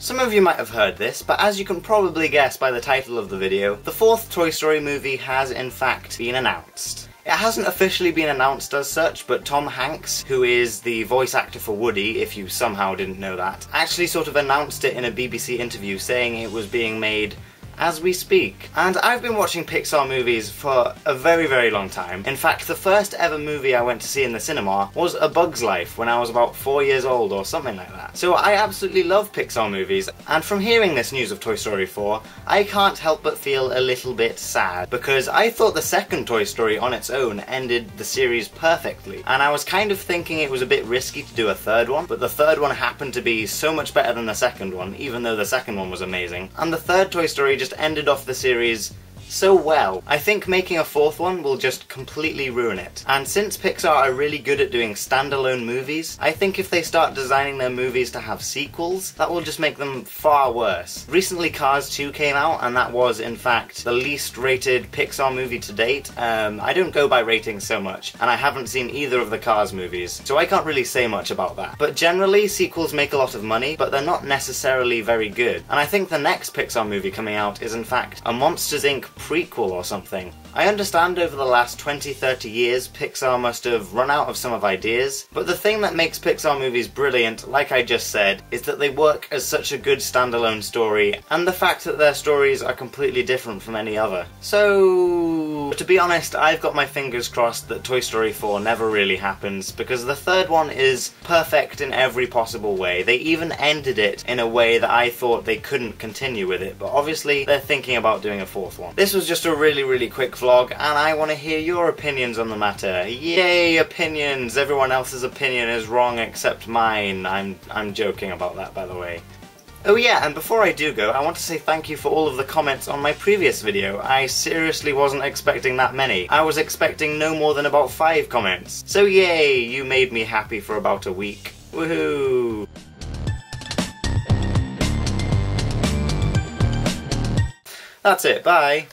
Some of you might have heard this, but as you can probably guess by the title of the video, the fourth Toy Story movie has in fact been announced. It hasn't officially been announced as such, but Tom Hanks, who is the voice actor for Woody, if you somehow didn't know that, actually sort of announced it in a BBC interview saying it was being made as we speak. And I've been watching Pixar movies for a very, very long time. In fact, the first ever movie I went to see in the cinema was A Bug's Life when I was about 4 years old or something like that. So I absolutely love Pixar movies, and from hearing this news of Toy Story 4, I can't help but feel a little bit sad, because I thought the second Toy Story on its own ended the series perfectly, and I was kind of thinking it was a bit risky to do a third one, but the third one happened to be so much better than the second one, even though the second one was amazing, and the third Toy Story just ended off the series so well. I think making a fourth one will just completely ruin it. And since Pixar are really good at doing standalone movies, I think if they start designing their movies to have sequels, that will just make them far worse. Recently Cars 2 came out, and that was in fact the least rated Pixar movie to date. I don't go by ratings so much, and I haven't seen either of the Cars movies, so I can't really say much about that. But generally, sequels make a lot of money, but they're not necessarily very good. And I think the next Pixar movie coming out is in fact a Monsters Inc. prequel or something. I understand over the last 20-30 years Pixar must have run out of some of ideas, but the thing that makes Pixar movies brilliant, like I just said, is that they work as such a good standalone story, and the fact that their stories are completely different from any other. So, to be honest, I've got my fingers crossed that Toy Story 4 never really happens, because the third one is perfect in every possible way. They even ended it in a way that I thought they couldn't continue with it, but obviously they're thinking about doing a fourth one. This was just a really quick vlog, and I want to hear your opinions on the matter. Yay, opinions! Everyone else's opinion is wrong except mine. I'm joking about that, by the way. Oh yeah, and before I do go, I want to say thank you for all of the comments on my previous video. I seriously wasn't expecting that many. I was expecting no more than about 5 comments. So yay, you made me happy for about a week. Woohoo! That's it, bye!